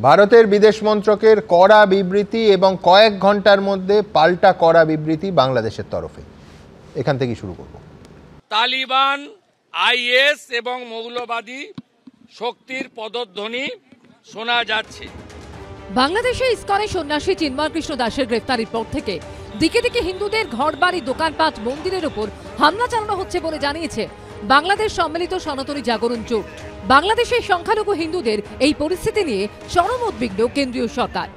ভারতের বিদেশ মন্ত্রকের কড়া বিবৃতি এবং কয়েক ঘন্টার মধ্যে পাল্টা কড়া বিবৃতি বাংলাদেশের তরফে। এখান থেকে শুরু করব। তালিবান, আইএস এবং মৌলবাদী শক্তির পদধ্বনি শোনা যাচ্ছে। বাংলাদেশে ইসকনে সন্ন্যাসী চিন্ময় কৃষ্ণ দাসের গ্রেফতারির পর থেকে দিকে দিকে হিন্দুদের ঘরবাড়ি, দোকানপাট, মন্দিরের উপর হামলা চালানো হচ্ছে বলে জানিয়েছে বাংলাদেশ সম্মিলিত সনাতনী জাগরণ জোট। বাংলাদেশের সংখ্যালঘু হিন্দুদের এই পরিস্থিতি নিয়ে চরম উদ্বিগ্ন কেন্দ্রীয় সরকার।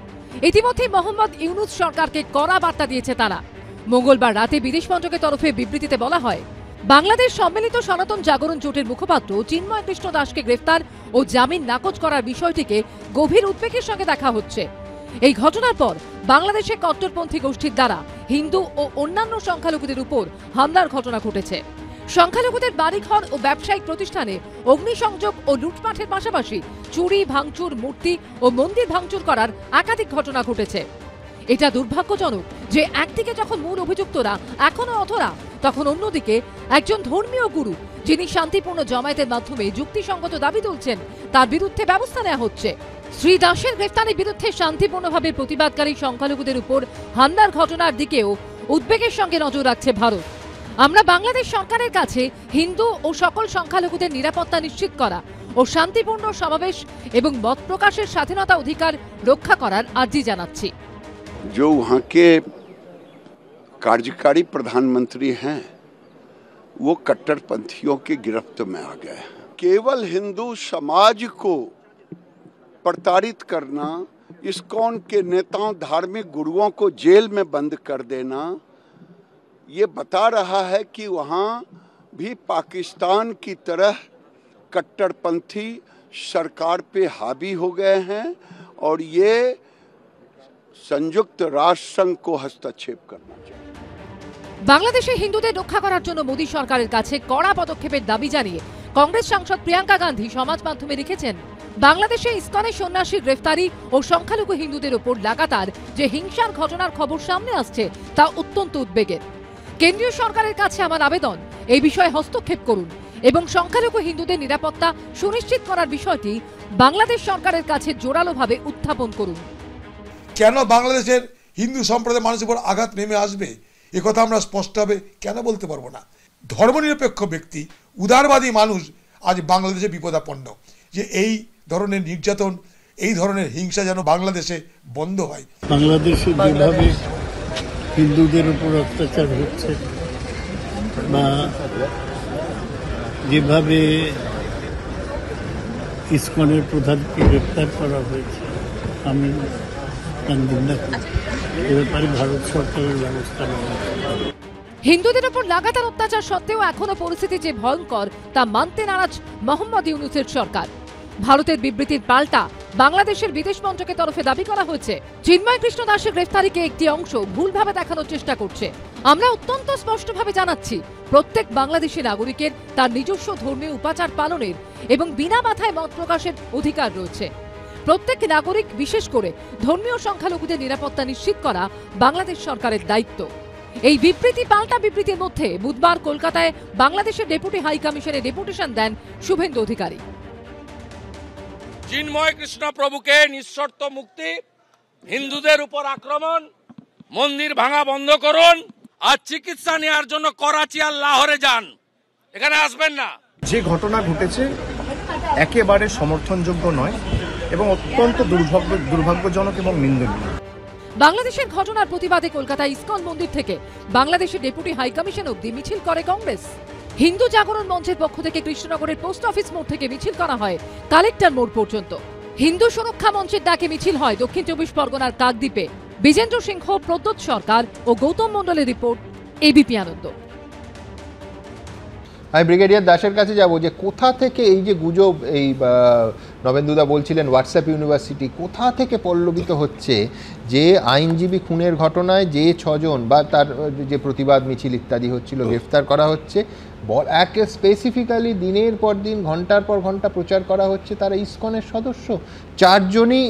ইতিমধ্যে মোহাম্মদ ইউনুস সরকারকে কড়া বার্তা দিয়েছে তারা। মঙ্গলবার রাতে বিদেশ মন্ত্রকের তরফে বিবৃতিতে বলা হয়, বাংলাদেশ সম্মিলিত সনাতন জাগরণ জোটের মুখপাত্র চিন্ময় কৃষ্ণ দাসকে গ্রেফতার ও জামিন নাকচ করার বিষয়টিকে গভীর উদ্বেগের সঙ্গে দেখা হচ্ছে। এই ঘটনার পর বাংলাদেশে কট্টরপন্থী গোষ্ঠীর দ্বারা হিন্দু ও অন্যান্য সংখ্যালঘুদের উপর হামলার ঘটনা ঘটেছে। সংখ্যালঘুদের বাড়িঘর ও ব্যবসায়িক প্রতিষ্ঠানে অগ্নিসংযোগ ও লুটপাটের পাশাপাশি চুরি, ভাঙচুর, মূর্তি ও মন্দির ভাঙচুর করার একাধিক ঘটনা ঘটেছে। এটা দুর্ভাগ্যজনক যে একদিকে যখন মূল অভিযুক্তরা এখনো অধরা, তখন অন্যদিকে একজন ধর্মীয় গুরু, যিনি শান্তিপূর্ণ জমায়েতের মাধ্যমে যুক্তিসঙ্গত দাবি তুলছেন, তার বিরুদ্ধে ব্যবস্থা নেওয়া হচ্ছে। শ্রী দাসের গ্রেফতারের বিরুদ্ধে শান্তিপূর্ণভাবে প্রতিবাদকারী সংখ্যালঘুদের উপর হামলার ঘটনার দিকেও উদ্বেগের সঙ্গে নজর রাখছে ভারত। আমরা বাংলাদেশ সরকারের কাছে হিন্দু ও সকল সংখ্যালঘুদের নিরাপত্তা নিশ্চিত করা ও শান্তিপূর্ণ সমাবেশ এবং মত প্রকাশের স্বাধীনতা অধিকার রক্ষা করার আর্জি জানাচ্ছি। जो वहाँ के कार्यकारी प्रधानमंत्री हैं वो कट्टरपंथियों की गिरफ्त में आ गए। केवल हिंदू समाज को प्रताड़ित करना, इस्कॉन के नेताओं, धार्मिक गुरुओं को जेल में बंद कर देना, ये बता रहा है कि वहाँ भी पाकिस्तान की तरह कट्टरपंथी सरकार पे हावी हो गए हैं और ये संयुक्त राष्ट्र संघ को हस्तक्षेप करना चाहिए। বাংলাদেশে হিন্দুদের রক্ষা করার জন্য মোদী সরকারের কাছে কড়া পদক্ষেপের দাবি জানিয়ে কংগ্রেস সাংসদ প্রিয়াঙ্কা গান্ধী সমাজ মাধ্যমে লিখেছেন, বাংলাদেশে ইসকনে সন্ন্যাসীর গ্রেফতারি ও সংখ্যালঘু হিন্দুদের উপর লাগাতার যে হিংসার ঘটনার খবর সামনে আসছে তা অত্যন্ত উদ্বেগের। কেন্দ্রীয় সরকারের কাছে আমার আবেদন, এই বিষয়ে হস্তক্ষেপ করুন এবং সংখ্যালঘু হিন্দুদের নিরাপত্তা সুনিশ্চিত করার বিষয়টি বাংলাদেশ সরকারের কাছে জোরালোভাবে উত্থাপন করুন। কেন বাংলাদেশের হিন্দু সম্প্রদায়ের মানুষের উপর আঘাত নেমে আসবে এ কথা আমরা স্পষ্টভাবে কেন বলতে পারবো না? ধর্মনিরপেক্ষ ব্যক্তি, উদারবাদী মানুষ আজ বাংলাদেশে বিপদাপন্ন। যে এই ধরনের নির্যাতন, এই ধরনের হিংসা যেন বাংলাদেশে বন্ধ হয়। বাংলাদেশে যেভাবে হিন্দুদের উপর অত্যাচার হচ্ছে বা যেভাবে ইসকনের প্রধানকে গ্রেপ্তার করা হয়েছে, আমি ভারত সরকারের ব্যবস্থা নেওয়া। হিন্দুদের উপর লাগাতার অত্যাচার সত্ত্বেও এখনো পরিস্থিতি যে ভয়ঙ্কর তা মানতে নারাজ মোহাম্মদ ইউনুসের সরকার। ভারতের বিবৃতির পাল্টা বাংলাদেশের বিদেশ মন্ত্রকের তরফে দাবি করা হয়েছে, চিন্ময় কৃষ্ণ দাসের গ্রেফতারিকে একটি অংশ ভুলভাবে দেখানোর চেষ্টা করছে। আমরা অত্যন্ত স্পষ্টভাবে জানাচ্ছি, প্রত্যেক বাংলাদেশি নাগরিকের তার নিজস্ব ধর্মীয় উপাচার পালনের এবং বিনা বাধায় মত প্রকাশের অধিকার রয়েছে। প্রত্যেক নাগরিক, বিশেষ করে ধর্মীয় সংখ্যালঘুদের নিরাপত্তা নিশ্চিত করা বাংলাদেশ সরকারের দায়িত্ব। এই বিবৃতি পাল্টা বিবৃতির মধ্যে বুধবার কলকাতায় বাংলাদেশের ডেপুটি হাই কমিশনে ডেপুটেশন দেন শুভেন্দু অধিকারী। চিন্ময় কৃষ্ণ প্রভুকে নিঃশর্ত মুক্তি, হিন্দুদের উপর আক্রমণ, মন্দির ভাঙা বন্ধ করুন, আর চিকিৎসা নেওয়ার জন্য করাচি আর লাহোরে যান, এখানে আসবেন না। যে ঘটনা ঘটেছে একেবারে সমর্থনযোগ্য নয় এবং অত্যন্ত দুর্ভাগ্যজনক এবং নিন্দনীয়। বাংলাদেশের ঘটনার প্রতিবাদে কলকাতায় ইসকন মন্দির থেকে বাংলাদেশের ডেপুটি হাই কমিশন অব্দি মিছিল করে কংগ্রেস। হিন্দু জাগরণ মঞ্চের পক্ষ থেকে কৃষ্ণনগরের পোস্ট অফিস মোড় থেকে মিছিল করা হয় কালেক্টর মোড় পর্যন্ত। হিন্দু সুরক্ষা মঞ্চের ডাকে মিছিল হয় দক্ষিণ 24 পরগনার কাকদ্বীপে। বিজেন্দ্র সিংহ, প্রদ্যোৎ সরকার ও গৌতম মণ্ডলের রিপোর্ট, এবিপি আনন্দ। আমি ব্রিগেডিয়ার দাসের কাছে যাব যে কোথা থেকে এই যে গুজব, এই নবেন্দুদা বলছিলেন হোয়াটসঅ্যাপ ইউনিভার্সিটি, কোথা থেকে পল্লবিত হচ্ছে যে আইনজীবী খুনের ঘটনায় যে 6 জন বা তার যে প্রতিবাদ মিছিল ইত্যাদি হচ্ছিল গ্রেফতার করা হচ্ছে, একে স্পেসিফিক্যালি দিনের পর দিন, ঘন্টার পর ঘন্টা প্রচার করা হচ্ছে তারা ইসকনের সদস্য। 4 জনই,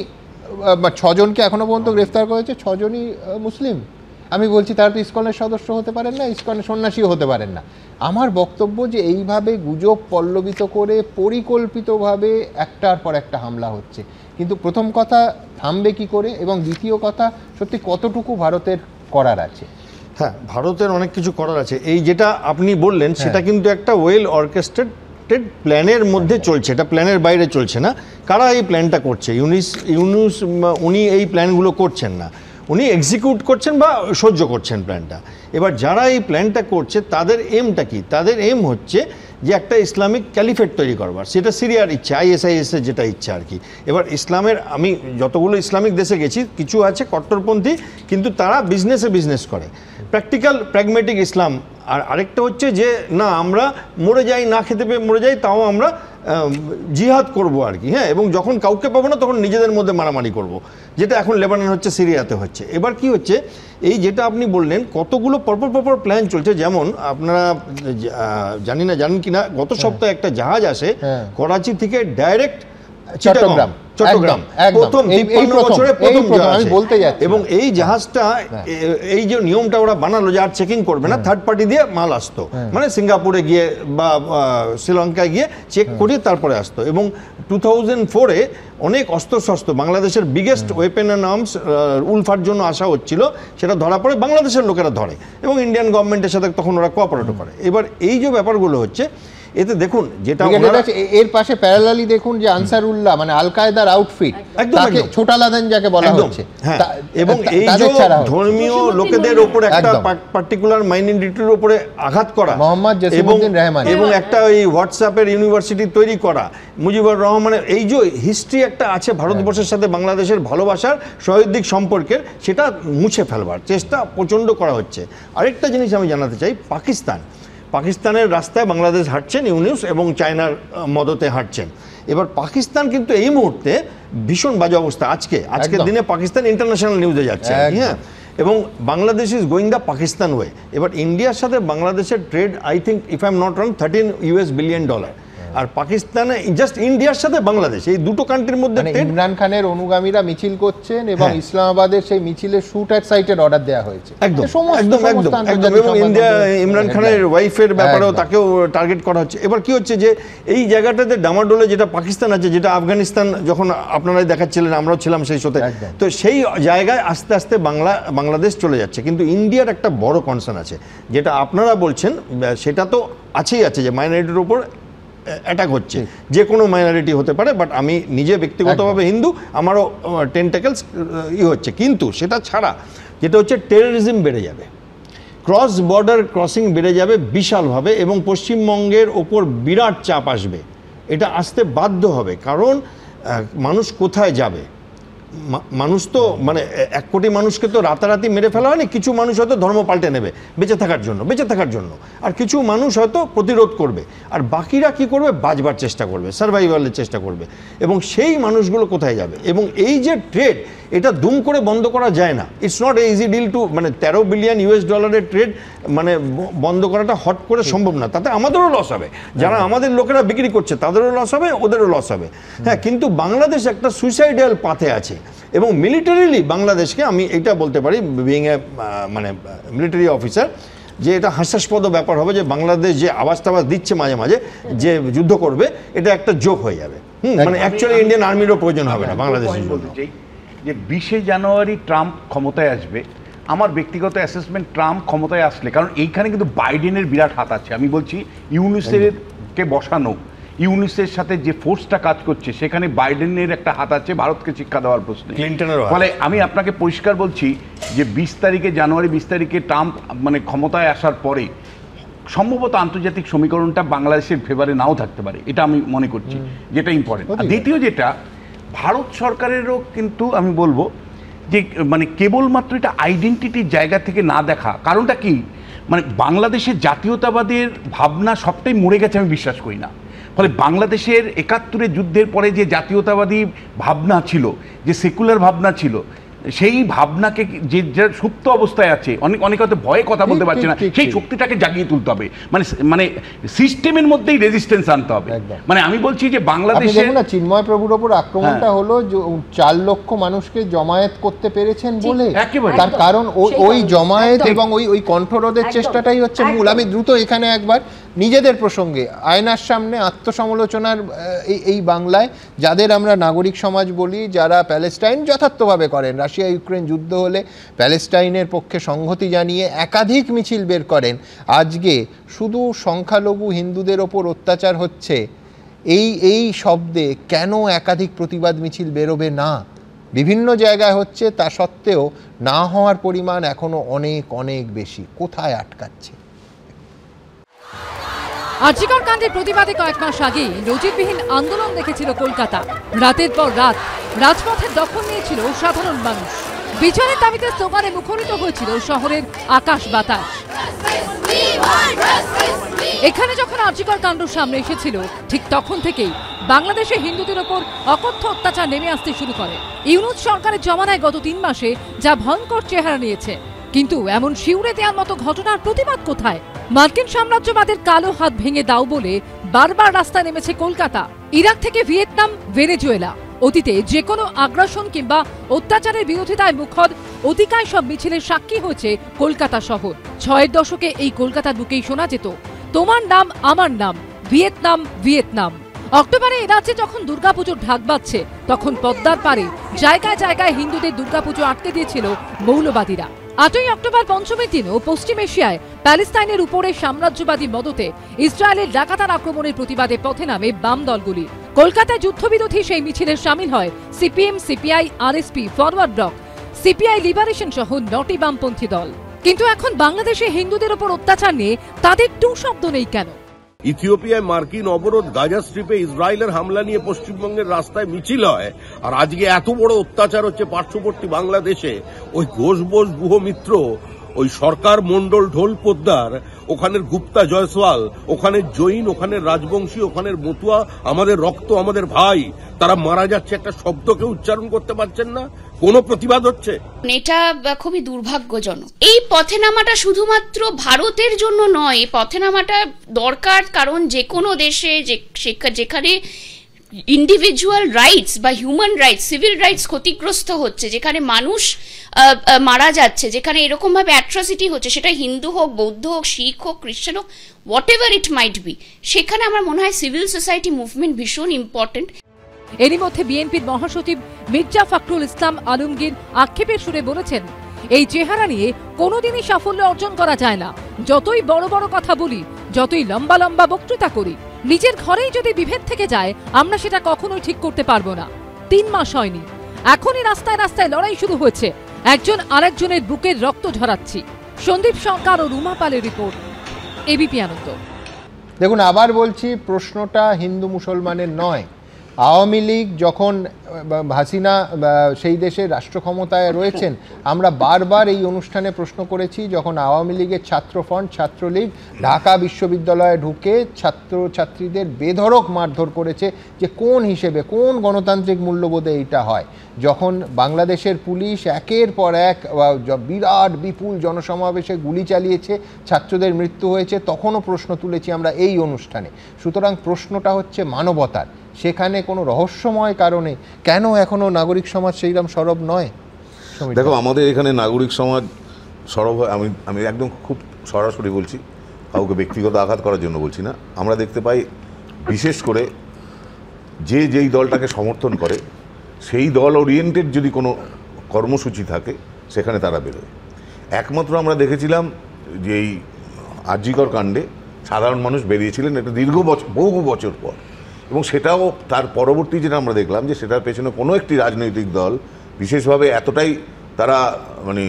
6 জনকে এখনো পর্যন্ত গ্রেফতার করেছে, 6 জনই মুসলিম। আমি বলছি তারা তো ইসকনের সদস্য হতে পারেন না, ইসকনের সন্ন্যাসীও হতে পারেন না। আমার বক্তব্য যে এইভাবে গুজব পল্লবিত করে পরিকল্পিতভাবে একটার পর একটা হামলা হচ্ছে, কিন্তু প্রথম কথা থামবে কি করে, এবং দ্বিতীয় কথা সত্যি কতটুকু ভারতের করার আছে? হ্যাঁ, ভারতের অনেক কিছু করার আছে। এই যেটা আপনি বললেন সেটা কিন্তু একটা ওয়েল অর্কেস্ট্রেটেড প্ল্যানের মধ্যে চলছে, এটা প্ল্যানের বাইরে চলছে না। কারা এই প্ল্যানটা করছে? ইউনুস উনি এই প্ল্যানগুলো করছেন না, উনি এক্সিকিউট করছেন বা সহ্য করছেন প্ল্যানটা। এবার যারা এই প্ল্যানটা করছে তাদের এমটা কি? তাদের এম হচ্ছে যে একটা ইসলামিক ক্যালিফেট তৈরি করবার, সেটা সিরিয়ার ইচ্ছা, ISIS এর যেটা ইচ্ছা আর কি। এবার ইসলামের, আমি যতগুলো ইসলামিক দেশে গেছি, কিছু আছে কট্টরপন্থী, কিন্তু তারা বিজনেস করে, প্র্যাকটিক্যাল প্র্যাগমেটিক ইসলাম। আর আরেকটা হচ্ছে যে না, আমরা মরে যাই, না খেতে পেয়ে মরে যাই, তাও আমরা জিহাদ করব আর কি। হ্যাঁ, এবং যখন কাউকে পাবো না তখন নিজেদের মধ্যে মারামারি করব, যেটা এখন লেবানন হচ্ছে, সিরিয়াতে হচ্ছে। এবার কি হচ্ছে, এই যেটা আপনি বললেন কতগুলো পরপর প্ল্যান চলছে। যেমন আপনারা জানেন কিনা, গত সপ্তাহে একটা জাহাজ আসে করাচি থেকে ডাইরেক্ট চট্টগ্রাম, প্রথম 53 বছরে প্রথম জাহাজ, এবং এই জাহাজটা, এই যে নিয়মটা ওরা বানালো যে আর চেকিং করবে না, থার্ড পার্টি দিয়ে মাল আসতো, মানে সিঙ্গাপুরে গিয়ে বা শ্রীলঙ্কায় গিয়ে চেক করিয়ে তারপরে আসতো। এবং 2004-এ অনেক অস্ত্রশস্ত্র, বাংলাদেশের বিগেস্ট ওয়েপেন অ্যান্ড আর্মস উলফার জন্য আসা হচ্ছিল, সেটা ধরা পড়ে, বাংলাদেশের লোকেরা ধরে, এবং ইন্ডিয়ান গভর্নমেন্টের সাথে তখন ওরা কোঅপারেট করে। এবার এই যে ব্যাপারগুলো হচ্ছে, এতে দেখুন যেটা এর পাশে প্যারালালি দেখুন যে আনসারুল্লাহ মানে আল কায়দার আউটফিট, তাকে ছোটা লাদেন যাকে বলা হচ্ছে, এবং এই যে ধর্মীয় লোকেদের উপর একটা পার্টিকুলার মাইনরিটির উপরে আঘাত করা, মোহাম্মদ জসিমউদ্দিন রহমান, এবং একটা ওই হোয়াটসঅ্যাপের ইউনিভার্সিটি তৈরি করা, মুজিবুর রহমানের এই যে হিস্ট্রি একটা আছে ভারতবর্ষের সাথে বাংলাদেশের ভালোবাসার সহৃদয়িক সম্পর্কের, সেটা মুছে ফেলবার চেষ্টা প্রচণ্ড করা হচ্ছে। আরেকটা জিনিস আমি জানাতে চাই, পাকিস্তানের রাস্তায় বাংলাদেশ হাঁটছেন ইউনুস, এবং চায়নার মদতে হাঁটছেন। এবার পাকিস্তান কিন্তু এই মুহূর্তে ভীষণ বাজে অবস্থা। আজকের দিনে পাকিস্তান ইন্টারন্যাশনাল নিউজে যাচ্ছে, হ্যাঁ, এবং Bangladesh is going the Pakistan way. এবার ইন্ডিয়ার সাথে বাংলাদেশের trade, I think if I am not wrong, $13 billion. আর পাকিস্তানে জাস্ট ইন্ডিয়ার সাথে বাংলাদেশ, এই দুটো কান্ট্রির মধ্যে ইমরান খানের অনুগামীরা মিছিল করছেন, এবং ইসলামাবাদের সেই মিছিলের শুট অ্যাট সাইটের অর্ডার দেওয়া হয়েছে। একদম, এবং ইমরান খানের ওয়াইফের ব্যাপারেও তাকেও টার্গেট করা হচ্ছে। এবার কি হচ্ছে যে এই জায়গাটাতে ডামাডোলে যেটা পাকিস্তান আছে, যেটা আফগানিস্তান যখন আপনারাই দেখাচ্ছিলেন, আমরাও ছিলাম সেই সাথে, তো সেই জায়গায় আস্তে আস্তে বাংলাদেশ চলে যাচ্ছে। কিন্তু ইন্ডিয়ার একটা বড় কনসার্ন আছে, যেটা আপনারা বলছেন, সেটা তো আছেই আছে, যে মাইনরিটির উপর অ্যাটাক হচ্ছে, যে কোনো মাইনরিটি হতে পারে, বাট আমি নিজে ব্যক্তিগতভাবে হিন্দু, আমারও টেন্টাকেলস হচ্ছে। কিন্তু সেটা ছাড়া যেটা হচ্ছে টেররিজম বেড়ে যাবে, ক্রস বর্ডার ক্রসিং বেড়ে যাবে বিশালভাবে, এবং পশ্চিমবঙ্গের ওপর বিরাট চাপ আসবে। এটা আসতে বাধ্য হবে, কারণ মানুষ কোথায় যাবে? মানুষ তো মানে 1 কোটি মানুষকে তো রাতারাতি মেরে ফেলা হয়নি। কিছু মানুষ হয়তো ধর্ম পাল্টে নেবে বেঁচে থাকার জন্য, আর কিছু মানুষ হয়তো প্রতিরোধ করবে, আর বাকিরা কি করবে? বাঁচবার চেষ্টা করবে, সার্ভাইভালের চেষ্টা করবে। এবং সেই মানুষগুলো কোথায় যাবে? এবং এই যে ট্রেড, এটা দুম করে বন্ধ করা যায় না। It's not a easy deal to, মানে $13 বিলিয়ন ট্রেড মানে বন্ধ করাটা হট করে সম্ভব না। তাতে আমাদেরও লস হবে, যারা আমাদের লোকেরা বিক্রি করছে তাদেরও লস হবে, ওদেরও লস হবে। হ্যাঁ, কিন্তু বাংলাদেশ একটা সুইসাইডাল পাথে আছে, এবং মিলিটারিলি বাংলাদেশকে, আমি এটা বলতে পারি বিইং এ মানে মিলিটারি অফিসার, যে এটা হাস্যাস্পদ ব্যাপার হবে যে বাংলাদেশ যে আওয়াজ দিচ্ছে মাঝে মাঝে যে যুদ্ধ করবে, এটা একটা জোক হয়ে যাবে। মানে অ্যাকচুয়ালি ইন্ডিয়ান আর্মিরও প্রয়োজন হবে না বাংলাদেশের জন্য। যে 20শে জানুয়ারি ট্রাম্প ক্ষমতায় আসবে, আমার ব্যক্তিগত অ্যাসেসমেন্ট, ট্রাম্প ক্ষমতায় আসলে, কারণ এইখানে কিন্তু বাইডেনের বিরাট হাত আছে। আমি বলছি ইউনুসকে বসানো, ইউনুসের সাথে যে ফোর্সটা কাজ করছে, সেখানে বাইডেনের একটা হাত আছে ভারতকে শিক্ষা দেওয়ার প্রশ্নে। ফলে আমি আপনাকে পরিষ্কার বলছি যে জানুয়ারি 20 তারিখে ট্রাম্প মানে ক্ষমতায় আসার পরে সম্ভবত আন্তর্জাতিক সমীকরণটা বাংলাদেশের ফেভারে নাও থাকতে পারে, এটা আমি মনে করছি, যেটা ইম্পর্টেন্ট। দ্বিতীয় যেটা, ভারত সরকারেরও কিন্তু আমি বলবো যে মানে কেবলমাত্র এটা আইডেন্টিটির জায়গা থেকে না দেখা। কারণটা কি, মানে বাংলাদেশের জাতীয়তাবাদের ভাবনা সবটাই মরে গেছে, আমি বিশ্বাস করি না। ফলে বাংলাদেশের 71-এর যুদ্ধের পরে যে জাতীয়তাবাদী ভাবনা ছিল, যে সেকুলার ভাবনা ছিল, সেই ভাবনাকে যে সুপ্ত অবস্থায় আছে, অনেক হয়তো ভয়ে কথা বলতে পারছে না, সেই শক্তিটাকে জাগিয়ে তুলতে হবে, মানে সিস্টেমের মধ্যেই রেজিস্ট্যান্স আনতে হবে। মানে আমি বলছি যে বাংলাদেশে চিন্ময় প্রভুর ওপর আক্রমণটা হলো 4 লক্ষ মানুষকে জমায়েত করতে পেরেছেন বলে, তার কারণ ওই জমায়েত এবং ওই কণ্ঠরোধের চেষ্টাটাই হচ্ছে মূল। আমি দ্রুত এখানে একবার নিজেদের প্রসঙ্গে আয়নার সামনে আত্মসমালোচনার এই বাংলায় যাদের আমরা নাগরিক সমাজ বলি, যারা প্যালেস্টাইন যথার্থভাবে করেন, রাশিয়া ইউক্রেন যুদ্ধ হলে প্যালেস্টাইনের পক্ষে সংহতি জানিয়ে একাধিক মিছিল বের করেন, আজকে শুধু সংখ্যালঘু হিন্দুদের ওপর অত্যাচার হচ্ছে এই শব্দে কেন একাধিক প্রতিবাদ মিছিল বেরোবে না? বিভিন্ন জায়গায় হচ্ছে, তা সত্ত্বেও না হওয়ার পরিমাণ এখনো অনেক অনেক বেশি। কোথায় আটকাচ্ছে? আরজিকর কাণ্ডের প্রতিবাদে কয়েক মাস আগেই নজিরবিহীন আন্দোলন দেখেছিল কলকাতা। রাতের পর রাত রাজপথের দখল নিয়েছিল সাধারণ মানুষ। বিচারের দাবিতে স্লোগানে মুখরিত হয়েছিল শহরের আকাশ বাতাস। এখানে যখন আরজিকর কাণ্ড সামনে এসেছিল, ঠিক তখন থেকেই বাংলাদেশে হিন্দুদের ওপর অকথ্য অত্যাচার নেমে আসতে শুরু করে। ইউনূস সরকারের জমানায় গত 3 মাসে যা ভয়ঙ্কর চেহারা নিয়েছে, কিন্তু এমন শিউরে দেওয়ার মতো ঘটনার প্রতিবাদ কোথায়? মার্কিন সাম্রাজ্যবাদের কালো হাত ভেঙে দাও বলে বারবার রাস্তায় নেমেছে কলকাতা। ইরাক থেকে ভিয়েতনাম, ভেনেজুয়েলা, অতীতে যে কোনো আগ্রাসন কিংবা অত্যাচারের বিরোধিতায় মুখর অতিকায় সব মিছিলের সাক্ষী হয়েছে কলকাতা শহর। ৬এর দশকে এই কলকাতার বুকেই শোনা যেত, তোমার নাম আমার নাম, ভিয়েতনাম ভিয়েতনাম। অক্টোবরে এ রাজ্যে যখন দুর্গাপুজোর ঢাক বাজছে, তখন পদ্মার পারে জায়গায় জায়গায় হিন্দুদের দুর্গাপুজো আটকে দিয়েছিল মৌলবাদীরা। ৮ই অক্টোবর পঞ্চমীর দিনও পশ্চিম এশিয়ায় প্যালেস্তাইনের উপরে সাম্রাজ্যবাদী মদতে ইসরায়েলের লাগাতার আক্রমণের প্রতিবাদে পথে নামে বাম দলগুলি। কলকাতায় যুদ্ধবিরোধী সেই মিছিলের সামিল হয় CPM, CPI, RSP, forward block, CPI liberation সহ 9টি বামপন্থী দল। কিন্তু এখন বাংলাদেশে হিন্দুদের উপর অত্যাচার নিয়ে তাদের টু শব্দ নেই কেন? ইথিওপিয়ায় মার্কিন অবরোধ, গাজা স্ট্রিপে ইসরায়েলের হামলা নিয়ে পশ্চিমবঙ্গের রাস্তায় মিছিল হয়, আর আজকে এত বড় অত্যাচার হচ্ছে পার্শ্ববর্তী বাংলাদেশে। ওই ঘোষ বোস গুহ মিত্র, ওই সরকার মন্ডল ঢোল পোদ্দার, ওখানের গুপ্তা জয়সওয়াল, ওখানের জৈন, ওখানের রাজবংশী, ওখানের মতুয়া, আমাদের রক্ত, আমাদের ভাই, তারা মারা যাচ্ছে, একটা শব্দকে উচ্চারণ করতে পারছেন না, কোনো প্রতিবাদ হচ্ছে। এটা খুবই দুর্ভাগ্যজনক। এই পথে নামাটা শুধুমাত্র ভারতের জন্য নয়, পথে নামাটা দরকার, কারণ যে কোনো দেশে যেখানে ইন্ডিভিজুয়াল রাইটস বা হিউম্যান রাইটস, সিভিল রাইটস ক্ষতিগ্রস্ত হচ্ছে, যেখানে মানুষ মারা যাচ্ছে, যেখানে এরকম ভাবে অ্যাট্রসিটি হচ্ছে, সেটা হিন্দু হোক, বৌদ্ধ হোক, শিখ হোক, খ্রিস্টান হোক, what ever it might be, সেখানে আমার মনে হয় সিভিল সোসাইটি মুভমেন্ট ভীষণ ইম্পর্টেন্ট। এরই মধ্যে বিএনপির মহাসচিব মির্জা ফখরুল ইসলাম আলমগীর আক্ষেপের সুরে বলেছেন, এই চেহারা নিয়ে কোনোদিনই সাফল্য অর্জন করা যায় না। যতই বড় বড় কথা বলি, যতই লম্বা লম্বা বক্তৃতা করি, নিজের ঘরেই যদি বিভেদ থেকে যায়, আমরা সেটা কখনোই ঠিক করতে পারবো না। 3 মাস হয়নি, এখনই রাস্তায় রাস্তায় লড়াই শুরু হয়েছে, একজন আরেকজনের বুকের রক্ত ঝরাচ্ছি। সন্দীপ সরকার ও রুমা পালের রিপোর্ট, এবিপি আনন্দ। দেখুন, আবার বলছি, প্রশ্নটা হিন্দু মুসলমানের নয়। আওয়ামী লীগ যখন হাসিনা সেই দেশের রাষ্ট্র ক্ষমতায় রয়েছেন, আমরা বারবার এই অনুষ্ঠানে প্রশ্ন করেছি, যখন আওয়ামী লীগের ছাত্রফ্রন্ট, ছাত্রলীগ ঢাকা বিশ্ববিদ্যালয়ে ঢুকে ছাত্রছাত্রীদের বেধড়ক মারধর করেছে, যে কোন হিসেবে, কোন গণতান্ত্রিক মূল্যবোধে এইটা হয়। যখন বাংলাদেশের পুলিশ একের পর এক বিরাট বিপুল জনসমাবেশে গুলি চালিয়েছে, ছাত্রদের মৃত্যু হয়েছে, তখনও প্রশ্ন তুলেছি আমরা এই অনুষ্ঠানে। সুতরাং প্রশ্নটা হচ্ছে মানবতার। সেখানে কোনো রহস্যময় কারণে কেন এখনো নাগরিক সমাজ সেইরকম সরব নয়? দেখো, আমাদের এখানে নাগরিক সমাজ সরব হয়, আমি একদম খুব সরাসরি বলছি, কাউকে ব্যক্তিগত আঘাত করার জন্য বলছি না। আমরা দেখতে পাই, বিশেষ করে যেই দলটাকে সমর্থন করে, সেই দল ওরিয়েন্টেড যদি কোনো কর্মসূচি থাকে, সেখানে তারা বেরোয়। একমাত্র আমরা দেখেছিলাম যে এই আরজিকর কাণ্ডে সাধারণ মানুষ বেরিয়েছিলেন, এটা বহু বছর পর, এবং সেটাও তার পরবর্তী যেটা আমরা দেখলাম, যে সেটার পেছনে কোনো একটি রাজনৈতিক দল বিশেষভাবে এতটাই তারা মানে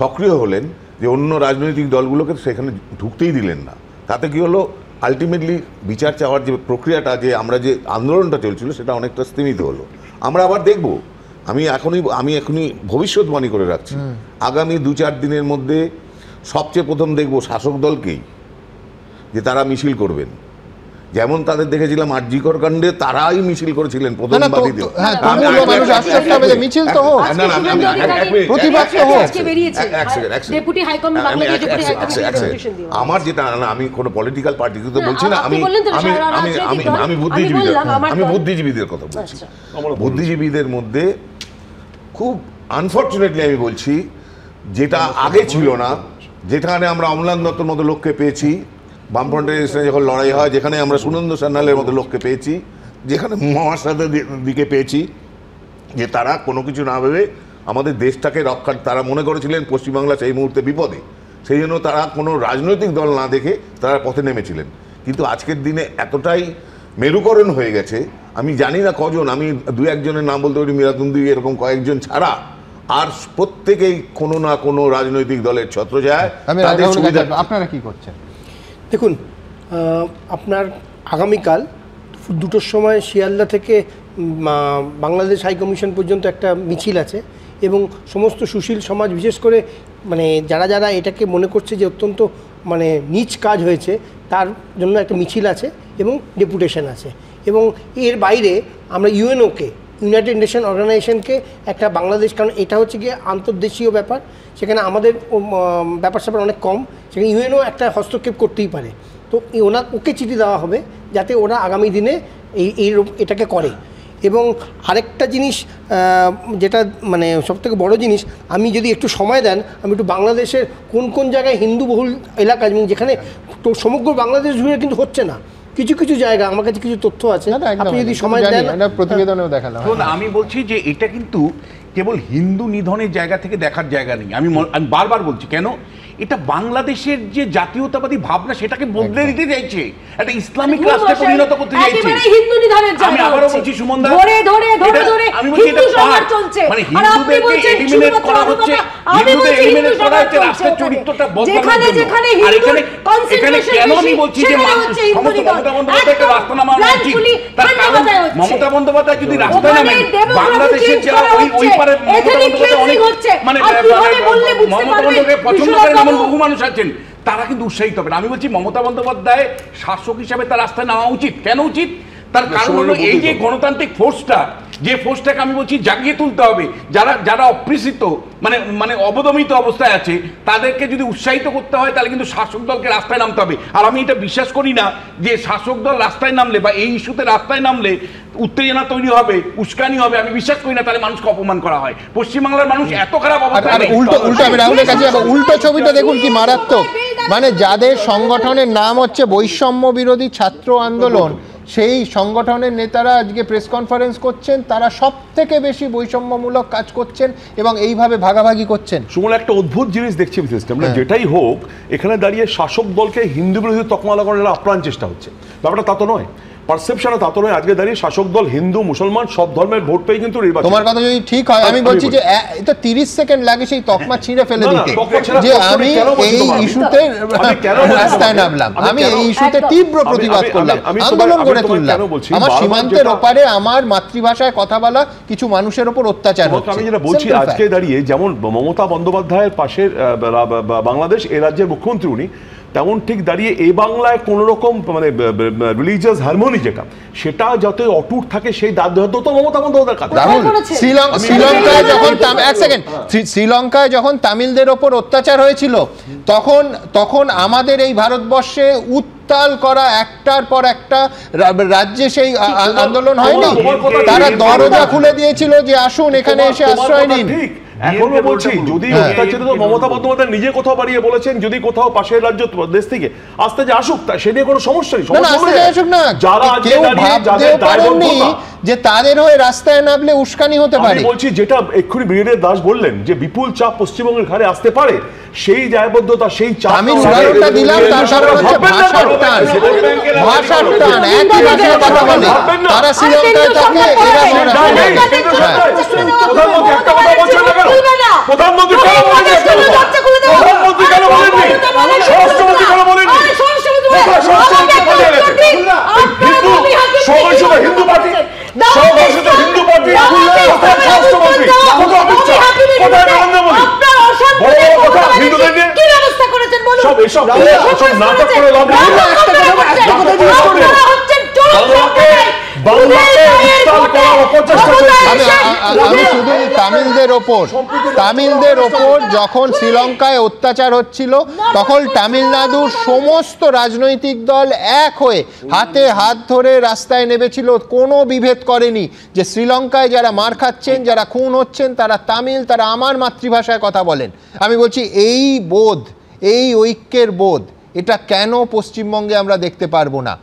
সক্রিয় হলেন যে অন্য রাজনৈতিক দলগুলোকে সেখানে ঢুকতেই দিলেন না। তাতে কি হলো, আলটিমেটলি বিচার চাওয়ার যে প্রক্রিয়াটা, যে আমরা যে আন্দোলনটা চলছিল, সেটা অনেকটা স্তীমিত হলো। আমরা আবার দেখব, আমি এখনই ভবিষ্যৎবাণী করে রাখছি, আগামী 2-4 দিনের মধ্যে সবচেয়ে প্রথম দেখব শাসক দলকেই, যে তারা মিছিল করবেন, যেমন তাদের দেখেছিলাম আরজিকর কাণ্ডে তারাই মিছিল করেছিলেন প্রথমবাদীদের। মিছিল তো হোক, প্রতিবাদ তো হোক। আমার যেটা, আমি কোনো পলিটিক্যাল পার্টিকে তো বলছি না, আমি বুদ্ধিজীবীদের কথা বলছি। বুদ্ধিজীবীদের মধ্যে খুব আনফর্চুনেটলি আমি বলছি, যেটা আগে ছিল না, যেখানে আমরা অমলান দত্তর মতো লোককে পেয়েছি, বামফ্রন্টের যখন লড়াই হয়, যেখানে আমরা সুনন্দু সান্যালের মতো লোককে পেয়েছি, যেখানে মহাসাদের দিকে পেয়েছি, যে তারা কোনো কিছু না ভেবে আমাদের দেশটাকে রক্ষার, তারা মনে করেছিলেন পশ্চিমবাংলা সেই মুহূর্তে বিপদে, সেই জন্য তারা কোনো রাজনৈতিক দল না দেখে তারা পথে নেমেছিলেন। কিন্তু আজকের দিনে এতটাই মেরুকরণ হয়ে গেছে, আমি জানি না কজন, আমি দু একজনের নাম বলতে পারি, মিরাতুন্দি এরকম কয়েকজন ছাড়া আর প্রত্যেকেই কোনো না কোনো রাজনৈতিক দলের ছত্রছায়ায়। আপনারা কি করছেন? দেখুন, আপনার আগামীকাল 2টোর সময় শিয়ালদা থেকে বাংলাদেশ হাই কমিশন পর্যন্ত একটা মিছিল আছে, এবং সমস্ত সুশীল সমাজ, বিশেষ করে মানে যারা যারা এটাকে মনে করছে যে অত্যন্ত মানে নীচ কাজ হয়েছে, তার জন্য একটা মিছিল আছে এবং ডেপুটেশন আছে। এবং এর বাইরে আমরা ইউএনওকে, ইউনাইটেড নেশন অর্গানাইজেশনকে একটা বাংলাদেশ, কারণ এটা হচ্ছে গিয়ে আন্তর্দেশীয় ব্যাপার, সেখানে আমাদের ব্যাপার স্যাপার অনেক কম, সেখানে ইউএনও একটা হস্তক্ষেপ করতেই পারে। তো ওকে চিঠি দেওয়া হবে যাতে ওরা আগামী দিনে এটাকে করে। এবং আরেকটা জিনিস যেটা মানে সবথেকে বড় জিনিস, আমি যদি একটু সময় দেন, আমি একটু বাংলাদেশের কোন কোন জায়গায় হিন্দু বহুল এলাকা, এবং যেখানে তো সমগ্র বাংলাদেশ জুড়ে কিন্তু হচ্ছে না, কিছু কিছু জায়গা আমার কাছে কিছু তথ্য আছে, আপনি যদি সময় দেন প্রতিবেদনেও দেখালাম। আমি বলছি যে এটা কিন্তু কেবল হিন্দু নিধনের জায়গা থেকে দেখার জায়গা নেই। আমি বারবার বলছি, কেন এটা বাংলাদেশের যে জাতীয়তাবাদী ভাবনা সেটাকে বদলে দিতে চাইছে, একটা ইসলামিক রাষ্ট্রে পরিণত করতে চাইছে। আমি আবারও বলছি সুমনদা, আমি বলছি এটা পার্ট, মানে হিন্দুদেরকে এলিমিনেট করা হচ্ছে, হিন্দুদের এলিমিনেট করা হচ্ছে রাষ্ট্রের চরিত্রটা বদলানোর জন্য। আর এখানে কেন আমি বলছি যে সমস্ত মমতা বন্দ্যোপাধ্যায়কে রাস্তা নামানো উচিত, তার কারণ মমতা বন্দ্যোপাধ্যায় যদি রাস্তায় নামেন, বাংলাদেশের যারা ওই পারে মমতা বন্দ্যোপাধ্যায় অনেক মানে মমতা বন্দ্যোপাধ্যায়কে পছন্দ করেন এমন বহু মানুষ আছেন, তারা কিন্তু উৎসাহিত হবেন। আমি বলছি মমতা বন্দ্যোপাধ্যায় শাসক হিসাবে তার রাস্তায় নেওয়া উচিত। কেন উচিত? তার কারণ হলো এই যে গণতান্ত্রিক ফোর্সটা, যে ফোর্সটাকে আমি বলছি জাগিয়ে তুলতে হবে, যারা অপৃষিত মানে অবদমিত অবস্থায় আছে, তাদেরকে যদি উৎসাহিত করতে হয়, তাহলে কিন্তু শাসক দলকে রাস্তায় নামতে হবে। আর আমি এটা বিশ্বাস করি না যে শাসক দল রাস্তায় নামলে বা এই ইস্যুতে রাস্তায় নামলে উত্তেজনা তৈরি হবে, উস্কানি হবে, আমি বিশ্বাস করি না। তাহলে মানুষকে অপমান করা হয়। পশ্চিমবাংলার মানুষ এত খারাপ অবস্থা, উল্টো ছবিটা দেখুন কি মারাত্মক। মানে যাদের সংগঠনের নাম হচ্ছে বৈষম্য বিরোধী ছাত্র আন্দোলন, সেই সংগঠনের নেতারা আজকে প্রেস কনফারেন্স করছেন, তারা সব থেকে বেশি বৈষম্যমূলক কাজ করছেন এবং এইভাবে ভাগাভাগি করছেন। সুমন, একটা অদ্ভুত জিনিস দেখছি সিস্টেমটা, যেটাই হোক এখানে দাঁড়িয়ে শাসক দলকে হিন্দু বিরোধী তকমা লাগানোর আপ্রাণ চেষ্টা হচ্ছে। ব্যাপারটা তা তো নয়, পারসেপশনে তা তো নয়। আজকে দাঁড়িয়ে শাসক দল হিন্দু মুসলমান সব ধর্মের ভোট পেয়ে কিন্তু নির্বাচন। তোমার কথা যদি ঠিক হয়, আমি বলছি যে এটা 30 সেকেন্ড লাগে সেই তকমা ছিঁড়ে ফেলে দিতে, যে আমি এই ইস্যুতে রাস্তায় নামলাম, আমি এই ইস্যুতে তীব্র প্রতিবাদ করলাম, আন্দোলন গড়ে তুললাম, আমার সীমান্তের ওপারে আমার মাতৃভাষায় কথা বলা কিছু মানুষের উপর অত্যাচার হচ্ছে। আমি যেটা বলছি, আজকে দাঁড়িয়ে যেমন মমতা বন্দ্যোপাধ্যায়ের পাশের বাংলাদেশ এই রাজ্যের মুখ্যমন্ত্রী উনি, তেমন ঠিক দাঁড়িয়ে এই বাংলায় কোন রকম মানে রিলিজিয়াস হারমোনি যেটা, সেটা যাতে অটুট থাকে সেই দায়িত্ব তো মমতা বন্দ্যোপাধ্যায়ের কাছে। শ্রীলঙ্কায় যখন তামিলদের ওপর অত্যাচার হয়েছিল, তখন আমাদের এই ভারতবর্ষে উত্তাল করা একটার পর একটা রাজ্যে সেই আন্দোলন হয়নি, তারা দরজা খুলে দিয়েছিল যে আসুন এখানে এসে আশ্রয় নিন। এখনো বলছি, যদি অত্যাচারিত মমতা বন্দ্যোপাধ্যায় নিজে কোথাও বাড়িয়ে বলেছেন, যদি কোথাও পাশের রাজ্য দেশ থেকে আসতে যে আসুক, সে নিয়ে কোনো সমস্যা নেই। যারা কেউ ভাবতেও পারেননি যে তাদের হয়ে রাস্তায় নামলে উস্কানি হতে পারে। আমি বলছি, যেটা এক্ষুনি ব্রিগেডিয়ার দাস বললেন যে বিপুল চাপ পশ্চিমবঙ্গের ঘাড়ে আসতে পারে, সেই দায়বদ্ধতা, সেই চাপ আমি উদাহরণটা দিলাম, তার কারণ হচ্ছে ভাষার টান, ভাষার টান, একই ভাষায় কথা বলে তারা শ্রীলঙ্কায় থাকে, এরা প্রধানমন্ত্রী কেন বলেননি? প্রধানমন্ত্রী কেন বলেননি? স্বরাষ্ট্রমন্ত্রী কেন বলেননি? হিন্দু পার্টি, হিন্দু পার্টি, স্বরাষ্ট্রমন্ত্রী, কোথাও অমিত শাহ, কোথায় নরেন্দ্র মোদী, বড় বড় কথা হিন্দুদের নিয়ে সব এসব নাটক করে লাভ নেই। আমি শুধু তামিলদের ওপর যখন শ্রীলঙ্কায় অত্যাচার হচ্ছিল তখন তামিলনাড়ুর সমস্ত রাজনৈতিক দল এক হয়ে হাতে হাত ধরে রাস্তায় নেমেছিল, কোনো বিভেদ করেনি যে শ্রীলঙ্কায় যারা মার খাচ্ছেন, যারা খুন হচ্ছেন তারা তামিল, তারা আমার মাতৃভাষায় কথা বলেন। আমি বলছি এই বোধ, এই ঐক্যের বোধ, এটা কেন পশ্চিমবঙ্গে আমরা দেখতে পারবো না?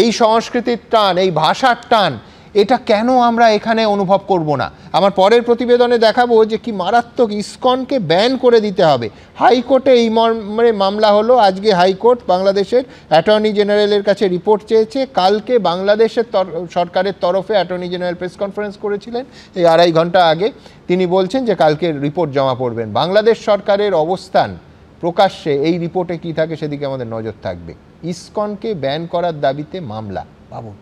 এই সংস্কৃতির টান, এই ভাষার টান, এটা কেন আমরা এখানে অনুভব করব না? আমার পরের প্রতিবেদনে দেখাবো যে কি মারাত্মক, ইসকনকে ব্যান করে দিতে হবে। হাইকোর্টে এই মর্মে মামলা হলো। আজকে হাইকোর্ট বাংলাদেশের অ্যাটর্নি জেনারেলের কাছে রিপোর্ট চেয়েছে। কালকে বাংলাদেশের সরকারের তরফে অ্যাটর্নি জেনারেল প্রেস কনফারেন্স করেছিলেন এই 2.5 ঘন্টা আগে। তিনি বলছেন যে কালকে রিপোর্ট জমা পড়বেন। বাংলাদেশ সরকারের অবস্থান প্রকাশ্যে এই রিপোর্টে কি থাকে সেদিকে আমাদের নজর থাকবে। ইসকনকে ব্যান করার দাবিতে মামলা, ভাবুন।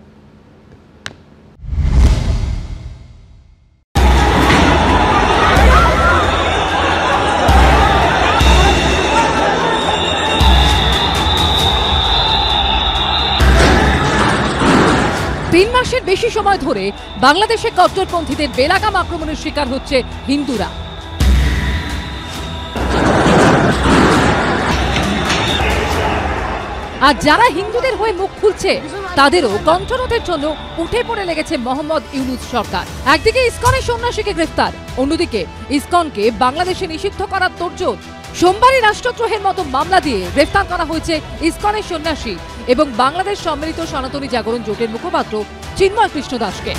তিন মাসের বেশি সময় ধরে বাংলাদেশে কট্টরপন্থীদের বেলাগাম আক্রমণের শিকার হচ্ছে হিন্দুরা। আর যারা হিন্দুদের হয়ে মুখ খুলছে তাদেরও কণ্ঠরোধের জন্য উঠে পড়ে লেগেছে মোহাম্মদ ইউনূস সরকার। একদিকে ইসকনের সন্ন্যাসীকে গ্রেফতার, অন্যদিকে ইসকনকে বাংলাদেশে নিষিদ্ধ করার তোড়জোড়। সোমবারই রাষ্ট্রদ্রোহের মতো মামলা দিয়ে গ্রেফতার করা হয়েছে ইসকনের সন্ন্যাসী এবং বাংলাদেশ সম্মিলিত সনাতনী জাগরণ জোটের মুখপাত্র চিন্ময় কৃষ্ণ দাসকে,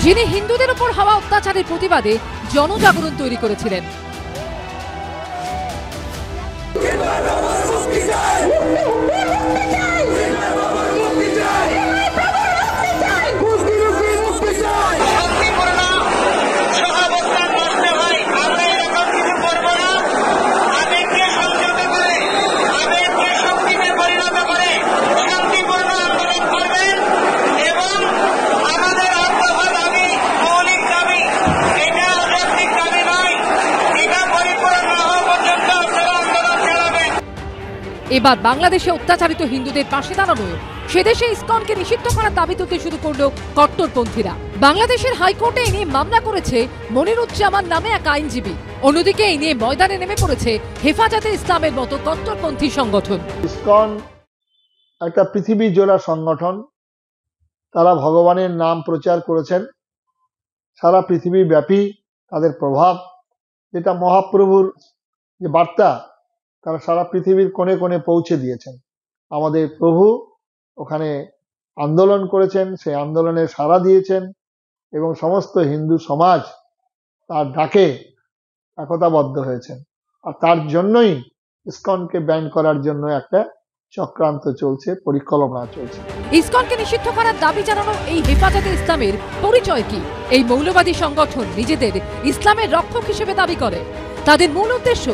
যিনি হিন্দুদের উপর হওয়া অত্যাচারের প্রতিবাদে জনজাগরণ তৈরি করেছিলেন। এবার বাংলাদেশে অত্যাচারিত হিন্দুদের পাশে দাঁড়ানো, সেদেশে ইসকনকে নিষিদ্ধ করার দাবি তুলতে শুরু করল কট্টরপন্থীরা। বাংলাদেশের হাইকোর্টে এই নিয়ে মামলা করেছে মনিরুজ্জামান নামে এক আইনজীবী। অন্যদিকে এই নিয়ে ময়দানে নেমে পড়েছে হেফাজতে ইসলামের মতো কট্টরপন্থী সংগঠন। ইসকন একটা পৃথিবী জোড়া সংগঠন। তারা ভগবানের নাম প্রচার করেছেন সারা পৃথিবী ব্যাপী। তাদের প্রভাব, যেটা মহাপ্রভুর যে বার্তা, তারা সারা পৃথিবীর কোণে কোণে পৌঁছে দিয়েছেন। আমাদের প্রভু ওখানে আন্দোলন করেছেন, সেই আন্দোলনে সাড়া দিয়েছেন এবং সমস্ত হিন্দু সমাজ তার ডাকে একতাবদ্ধ হয়েছেন। আর তার জন্যই ইসকনকে ব্যান করার জন্য একটা চক্রান্ত চলছে, পরিকল্পনা চলছে। ইসকনকে নিষিদ্ধ করার দাবি জানানো এই হেফাজতে ইসলামের পরিচয় কি? এই মৌলবাদী সংগঠন নিজেদের ইসলামের রক্ষক হিসেবে দাবি করে। তাদের মূল উদ্দেশ্য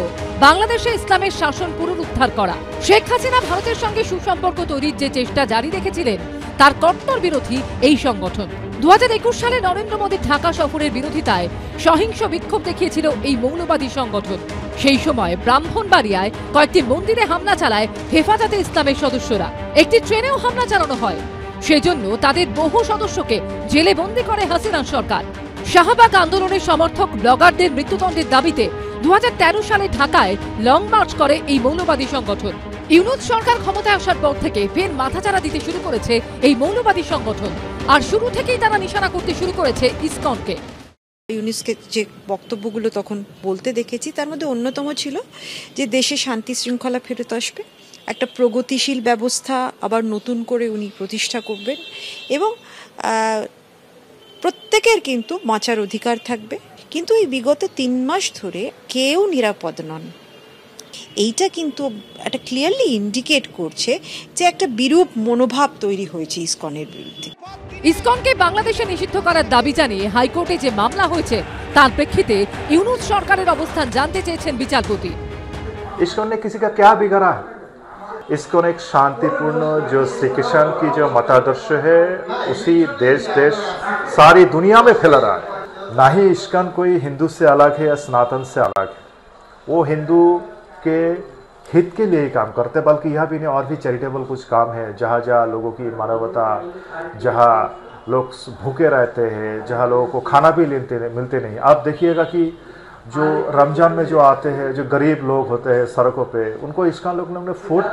বাংলাদেশে ইসলামের শাসন পুনরুদ্ধার করা। শেখ হাসিনা ভারতের সঙ্গে সুসম্পর্ক তৈরির যে চেষ্টা জারি রেখেছিলেন তার কট্টর বিরোধী এই সংগঠন। 2021 সালে নরেন্দ্র মোদীর ঢাকা সফরের বিরোধিতায় সহিংস বিক্ষোভ দেখিয়েছিল এই মৌলবাদী সংগঠন। সেই সময় ব্রাহ্মণবাড়িয়ায় কয়েকটি মন্দিরে হামলা চালায় হেফাজতে ইসলামের সদস্যরা। একটি ট্রেনেও হামলা চালানো হয়। সেজন্য তাদের বহু সদস্যকে জেলে বন্দী করে হাসিনা সরকার। শাহবাগ আন্দোলনের সমর্থক ব্লগারদের মৃত্যুদণ্ডের দাবিতে 2013 সালে ঢাকায় লং মার্চ করে এই মৌলবাদী সংগঠন। ইউনূস সরকার ক্ষমতায় আসার পর থেকে ফের মাথাচাড়া দিতে শুরু করেছে এই মৌলবাদী সংগঠন। আর শুরু থেকেই তারা নিশানা করতে শুরু করেছে ইসকনকে। ইউনূসকে যে বক্তব্যগুলো তখন বলতে দেখেছি তার মধ্যে অন্যতম ছিল যে দেশে শান্তি শৃঙ্খলা ফেরত আসবে, একটা প্রগতিশীল ব্যবস্থা আবার নতুন করে উনি প্রতিষ্ঠা করবেন এবং প্রত্যেকের কিন্তু বাঁচার অধিকার থাকবে। কিন্তু এই বিগত 3 মাস ধরে কেউ নিরাপদ নন। এইটা কিন্তু একটা ক্লিয়ারলি ইন্ডিকেট করছে যে একটা বিরূপ মনোভাব তৈরি হয়েছে ইসকনের বিরুদ্ধে। ইসকনকে বাংলাদেশে নিষিদ্ধ করার দাবি জানিয়ে হাইকোর্টে যে মামলা হয়েছে তার প্রেক্ষিতে ইউনূস সরকারের অবস্থান জানতে চেয়েছেন বিচারপতি। इस्कॉन ने किसी का क्या बिगाड़ा है? इस्कॉन एक शांतिपूर्ण जो श्री कृष्ण की जो मतादर्श है उसी देश सारी दुनिया में फैला रहा है। ना ही इस्कॉन कोई हिंदू से अलग है या सनातन से अलग है। वो हिंदू के हित के लिए काम करते, बल्कि यह भी नहीं और भी चैरिटेबल कुछ काम है जहाँ जहाँ लोगों की मानवता, जहाँ लोग भूखे रहते हैं, जहाँ लोगों को खाना भी मिलते नहीं। आप देखिएगा कि जो रमजान में जो आते हैं, जो गरीब लोग होते हैं सड़कों पे, उनको इस्कॉन लोग ने फूड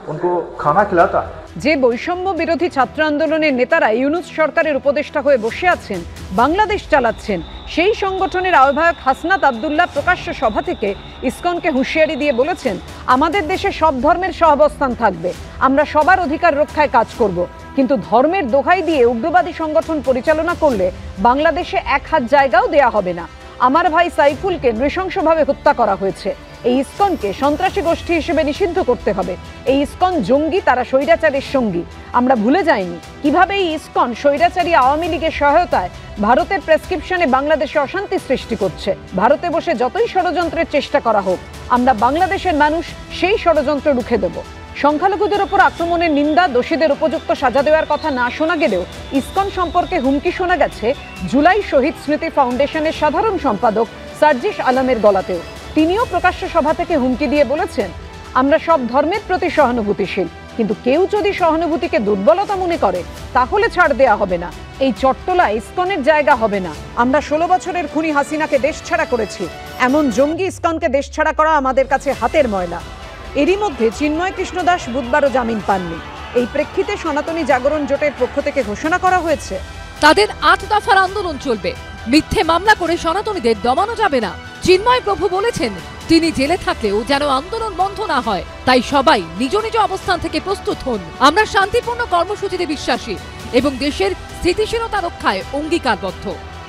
उनको खाना खिलाता है। যে বৈষম্য বিরোধী ছাত্র আন্দোলনের নেতারা ইউনূস সরকারের উপদেষ্টা হয়ে বসে আছেন, বাংলাদেশ চালাচ্ছেন, সেই সংগঠনের আহ্বায়ক হাসনাত আব্দুল্লাহ প্রকাশ্য সভা থেকে ইসকনকে হুঁশিয়ারি দিয়ে বলেছেন, আমাদের দেশে সব ধর্মের সহাবস্থান থাকবে, আমরা সবার অধিকার রক্ষায় কাজ করব, কিন্তু ধর্মের দোহাই দিয়ে উগ্রবাদী সংগঠন পরিচালনা করলে বাংলাদেশে এক হাত জায়গাও দেয়া হবে না। আমার ভাই সাইফুলকে নৃশংসভাবে হত্যা করা হয়েছে, এই ইসকনকে সন্ত্রাসী গোষ্ঠী হিসেবে নিষিদ্ধ করতে হবে। এই ইসকন জঙ্গি, তারা স্বৈরাচারের সঙ্গী। আমরা ভুলে যাইনি কিভাবে এই ইসকন স্বৈরাচারী আওয়ামী লীগের সহায়তায় ভারতের প্রেসক্রিপশনে বাংলাদেশে অশান্তি সৃষ্টি করছে। ভারতে বসে যতই ষড়যন্ত্রের চেষ্টা করা হোক, আমরা বাংলাদেশের মানুষ সেই ষড়যন্ত্র রুখে দেব। সংখ্যালঘুদের ওপর আক্রমণের নিন্দা, দোষীদের উপযুক্ত সাজা দেওয়ার কথা না শোনা গেলেও ইসকন সম্পর্কে হুমকি শোনা গেছে জুলাই শহীদ স্মৃতি ফাউন্ডেশনের সাধারণ সম্পাদক সার্জিস আলমের গলাতেও। তিনিও প্রকাশ্য সভা থেকে হুমকি দিয়ে বলেছেন, আমরা সব ধর্মের প্রতি সহানুভূতিশীল, কিন্তু কেউ যদি সহানুভূতিকে দুর্বলতা মনে করে তাহলে ছাড় দেয়া হবে না। এই চট্টলা ইসকনের জায়গা হবে না। আমরা 16 বছরের খুনি হাসিনাকে দেশছাড়া করেছি, এমন জঙ্গি ইসকনকে দেশছাড়া করা আমাদের কাছে হাতের ময়লা। এরই মধ্যে চিন্ময় কৃষ্ণ দাস বুধবারও জামিন পাননি। এই প্রেক্ষিতে সনাতনী জাগরণ জোটের পক্ষ থেকে ঘোষণা করা হয়েছে, তাদের 8 দফার আন্দোলন চলবে, মিথ্যে মামলা করে সনাতনীদের দমানো যাবে না। চিন্ময় প্রভু বলেছেন, তিনি জেলে থাকলেও যেন আন্দোলন বন্ধ না হয়, তাই সবাই নিজ নিজ অবস্থান থেকে প্রস্তুত হন। আমরা শান্তিপূর্ণ কর্মসূচিতে বিশ্বাসী এবং দেশের স্থিতিশীলতা রক্ষায় অঙ্গীকারবদ্ধ।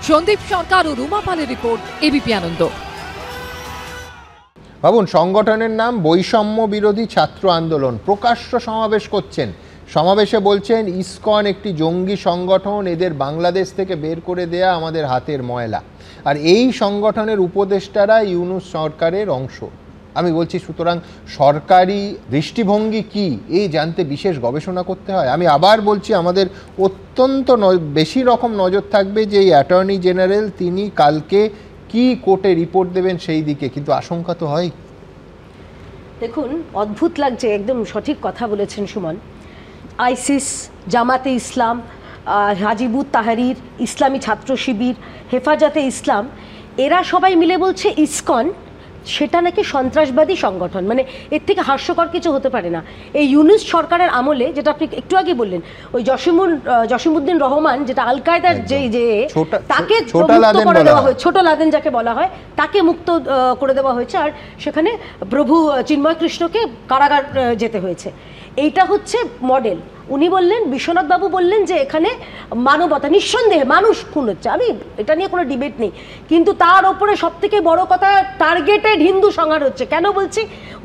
সন্দীপ সরকার ও রুমা পালের রিপোর্ট, এবিপি আনন্দ। ভাবুন, সংগঠনের নাম বৈষম্য বিরোধী ছাত্র আন্দোলন, প্রকাশ্য সমাবেশ করছেন, সমাবেশে বলছেন ইসকন একটি জঙ্গি সংগঠন, এদের বাংলাদেশ থেকে বের করে দেয়া আমাদের হাতের ময়লা। আর এই সংগঠনের উপদেষ্টারা ইউনূস সরকারের অংশ। আমি বলছি, সুতরাং সরকারি দৃষ্টিভঙ্গি কি এই জানতে বিশেষ গবেষণা করতে হয়। আমি আবার বলছি, আমাদের অত্যন্ত বেশি রকম নজর থাকবে যে এই অ্যাটর্নি জেনারেল তিনি কালকে কি কোর্টে রিপোর্ট দেবেন সেই দিকে, কিন্তু আশঙ্কা তো হয়। দেখুন, অদ্ভুত লাগছে, একদম সঠিক কথা বলেছেন সুমন। আইসিস, জামাতে ইসলাম, হাজিবুত তাহরির, ইসলামী ছাত্র শিবির, হেফাজতে ইসলাম, এরা সবাই মিলে বলছে ইসকন সেটা নাকি সন্ত্রাসবাদী সংগঠন। মানে এর থেকে হাস্যকর কিছু হতে পারে না। এই ইউনূস সরকারের আমলে, যেটা আপনি একটু আগে বললেন, ওই জসিমউদ্দিন রহমান, যেটা আল কায়দার যে তাকে মুক্ত করে দেওয়া হয়, ছোট লাদেন যাকে বলা হয়, তাকে মুক্ত করে দেওয়া হয়েছে, আর সেখানে প্রভু চিন্ময় কৃষ্ণকে কারাগার যেতে হয়েছে। এইটা হচ্ছে মডেল। উনি বললেন, বিশ্বনাথ বাবু বললেন যে এখানে মানবতা, নিঃসন্দেহে মানুষ খুন হচ্ছে, আমি এটা নিয়ে কোনো ডিবেট নেই, কিন্তু তার ওপরে সব থেকে বড় কথা টার্গেটেড হিন্দু সংহার হচ্ছে। কেন বলছি?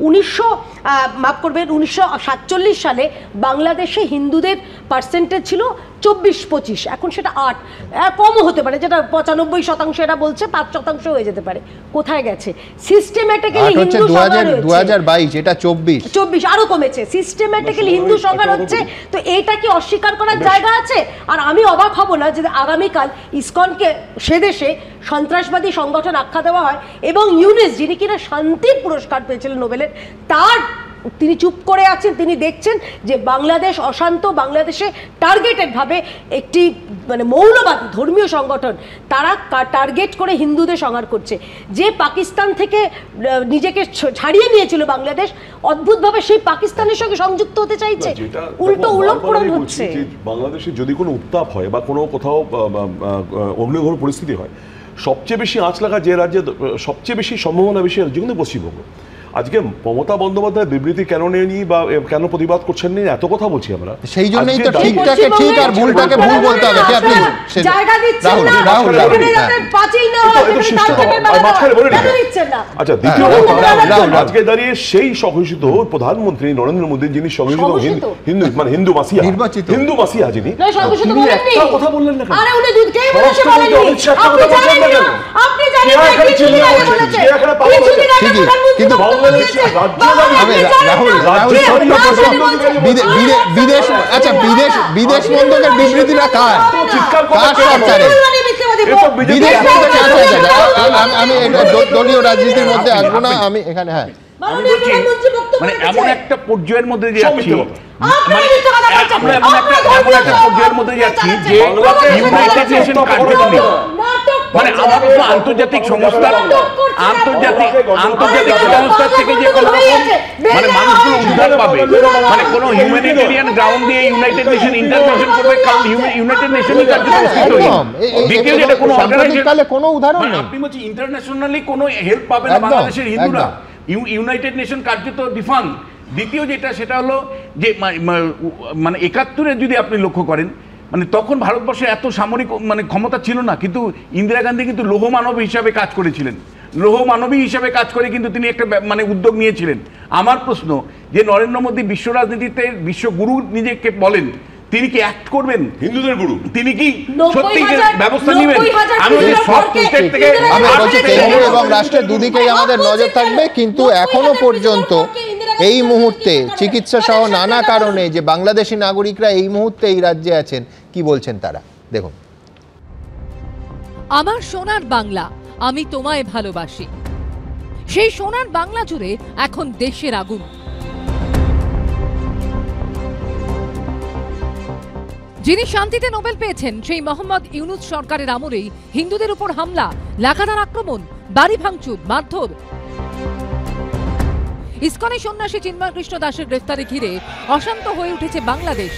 1947 সালে বাংলাদেশে হিন্দুদের পার্সেন্টেজ ছিল 24-25, এখন সেটা 8, কমও হতে পারে, যেটা 95% এরা বলছে 5% হয়ে যেতে পারে। কোথায় গেছে? সিস্টেম্যাটিক্যালি হিন্দু সংহার হচ্ছে। 2022 এটা 24 আরো কমেছে। সিস্টেম্যাটিক্যালি হিন্দু সংহার হচ্ছে, তো এটা কি অস্বীকার করার জায়গা আছে? আর আমি অবাক হব না যদি আগামীকাল ইসকনকে সে দেশে সন্ত্রাসবাদী সংগঠন আখ্যা দেওয়া হয় এবং ইউনুস, যিনি কিনা শান্তির পুরস্কার পেয়েছিলেন নোবেলের, তিনি চুপ করে আছেন। তিনি দেখছেন যে বাংলাদেশ অশান্ত, বাংলাদেশে টার্গেটেড ভাবে একটি মানে মৌলবাদী ধর্মীয় সংগঠন তারা টার্গেট করে হিন্দুদের সংহার করছে। যে পাকিস্তান থেকে নিজেকে ছাড়িয়ে নিয়েছিল বাংলাদেশ, অদ্ভুতভাবে সেই পাকিস্তানের সঙ্গে সংযুক্ত হতে চাইছে, উল্টো উলটপড়ন হচ্ছে। বাংলাদেশে যদি কোনো উত্তাপ হয় বা কোনো কোথাও অগ্নিঘোর পরিস্থিতি হয়, সবচেয়ে বেশি আঁচ লাগা যে রাজ্যে সবচেয়ে বেশি সম্ভাবনা বেশি, যেগুলো পশ্চিমবঙ্গ। আজকে মমতা বন্দ্যোপাধ্যায় বিবৃতি কেন নেয়নি বা কেন প্রতিবাদ করছেন না, এত কথা বলছি আমরা। সেই জন্যই তো ঠিকটাকে ঠিক আর ভুলটাকে ভুল বলতে হবে। আপনি জায়গা দিচ্ছেন না, রাহুল পাঁচিল না হয়, আচ্ছা, দ্বিতীয় আজকে দাঁড়িয়ে সেই সহিষ্ণুত প্রধানমন্ত্রী নরেন্দ্র মোদী, যিনি সহিষ্ণুত হিন্দু মানে হিন্দু মাসিয়া যিনি, একটা কথা বললেন না কেন? কিন্তু বিদেশ মন্ত্রকের বিবৃতিটা কার সরকারের? আমি দলীয় রাজনীতির মধ্যে আসবো না, আমি এখানে মানে এমন একটা পর্যায়ের মধ্যে যে আছি, এমন একটা পর্যায়ের মধ্যে যাচ্ছি যে ইউনাইটেড নেশন কার্যক্রমে মানে আমার তো আন্তর্জাতিক সংস্থার থেকে যে কোনো রকম মানে মানুষগুলো উদ্ধার পাবে, মানে কোনো হিউম্যানিটেরিয়ান গ্রাউন্ড দিয়ে ইউনাইটেড নেশন ইন্টারভেনশন করবে, কারণ ইউনাইটেড নেশনই কার্যত অস্তিত্বহীন। দ্বিতীয় যেটা কোনো অর্গানাইজেশন কোনো উদাহরণ নেই, আপনি বলছি ইন্টারন্যাশনালি কোনো হেল্প পাবে না বাংলাদেশের হিন্দুরা, ইউনাইটেড নেশন কার্যত ডিফান। দ্বিতীয় যেটা সেটা হলো যে মানে ৭১-এ যদি আপনি লক্ষ্য করেন, মানে তখন ভারতবর্ষে এত সামরিক মানে ক্ষমতা ছিল না, কিন্তু ইন্দিরা গান্ধী কিন্তু লৌহ মানব হিসাবে কাজ করেছিলেন, লৌহ মানবী হিসাবে কাজ করে কিন্তু তিনি একটা মানে উদ্যোগ নিয়েছিলেন। আমার প্রশ্ন যে নরেন্দ্র মোদী বিশ্ব রাজনীতিতে বিশ্বগুরু নিজেকে বলেন, তিনি কি অ্যাক্ট করবেন হিন্দুদের গুরু? তিনি কি সত্যি ব্যবস্থা নেবেন? আমি সব স্টেট থেকে কেন্দ্র এবং রাষ্ট্রের দুদিকেই আমাদের নজর থাকবে, কিন্তু এখনো পর্যন্ত এই মুহূর্তে চিকিৎসা সহ নানা কারণে যে বাংলাদেশি নাগরিকরা এই মুহূর্তে এই রাজ্যে আছেন, কি বলছেন তারা, দেখুন। আমার সোনার বাংলা, আমি তোমায় ভালোবাসি। সেই সোনার বাংলা জুড়ে এখন দেশের আগুন। যিনি শান্তিতে নোবেল পেয়েছেন সেই মোহাম্মদ ইউনুস সরকারের আমলেই হিন্দুদের উপর হামলা, লাগাতার আক্রমণ, বাড়ি ভাঙচুর, মারধর। ইসকনে সন্ন্যাসী চিন্ময় কৃষ্ণ দাসের গ্রেফতারি ঘিরে অশান্ত হয়ে উঠেছে বাংলাদেশ।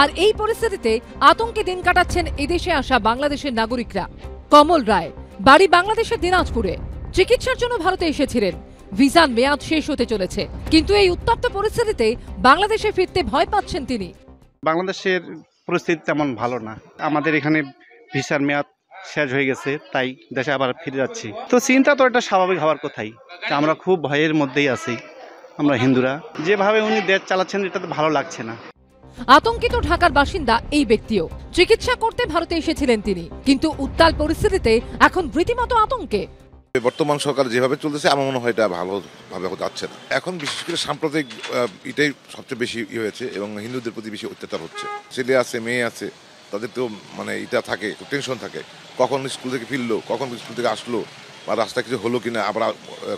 আর এই পরিস্থিতিতে আতঙ্কে দিন কাটাচ্ছেন এদেশে আসা বাংলাদেশের নাগরিকরা। কমল রায় বাড়ি বাংলাদেশের দিনাজপুরে, চিকিৎসার জন্য ভারতে এসেছিলেন। ভিসার মেয়াদ শেষ হতে চলেছে, কিন্তু এই উত্তপ্ত পরিস্থিতিতে বাংলাদেশে ফিরতে ভয় পাচ্ছেন তিনি। বাংলাদেশের পরিস্থিতি তেমন ভালো না, আমাদের এখানে ভিসার মেয়াদ শেষ হয়ে গেছে, তাই দেশে আবার ফিরে যাচ্ছি। তো চিন্তা তো এটা স্বাভাবিক হওয়ার কথাই, আমরা খুব ভয়ের মধ্যেই আছি। আমরা হিন্দুরা যেভাবে উনি দেশ চালাচ্ছেন এটা তো ভালো লাগছে না। আতঙ্কিত ঢাকার বাসিন্দা এই ব্যক্তিও চিকিৎসা করতে ভারতে এসেছিলেন তিনি, কিন্তু উত্তাল পরিস্থিতিতে এখন রীতিমতো আতঙ্কে। বর্তমান সরকার যেভাবে চলতেছে আমার মনে হয় এটা ভালোভাবে যাচ্ছে না। এখন বিশেষ করে সাম্প্রদায়িক এটাই সবচেয়ে বেশি হয়েছে এবং হিন্দুদের প্রতি বেশি অত্যাচার হচ্ছে। ছেলে আছে, মেয়ে আছে, তাদের তো মানে এটা থাকে, টেনশন থাকে, কখন স্কুল থেকে ফিরলো, কখন স্কুল থেকে আসলো, বা রাস্তায় কিছু হলো কিনা, আবার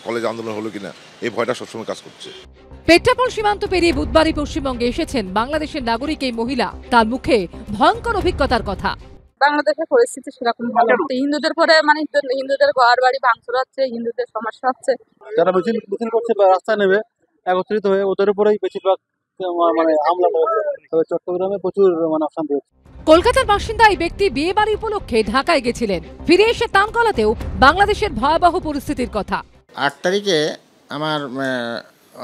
কলেজ আন্দোলন হলো কিনা, এই ভয়টা সবসময় কাজ করছে। পেট্রাপোল সীমান্ত পেরিয়ে বুধবারই পশ্চিমবঙ্গে এসেছেন বাংলাদেশের নাগরিক এই মহিলা। তার মুখে ভয়ঙ্কর অভিজ্ঞতার কথা। বাংলাদেশের পরিস্থিতি সেরকম ভালো, হিন্দুদের পরে মানে হিন্দুদের ঘর বাড়ি ভাঙচুর হচ্ছে, হিন্দুদের সমস্যা হচ্ছে। যারা মিছিল করছে বা রাস্তায় নেবে একত্রিত হয়ে ওদের উপরেই বেশিরভাগ মানে হামলা হয়েছে। তবে চট্টগ্রামে প্রচুর মানে অশান্তি হচ্ছে। কলকাতার বাসিন্দা এই ব্যক্তি বিয়ে বাড়ি উপলক্ষে ঢাকায় গেছিলেন, ফিরে এসে তানকলাতেও বাংলাদেশের ভয়াবহ পরিস্থিতির কথা। ৮ তারিখে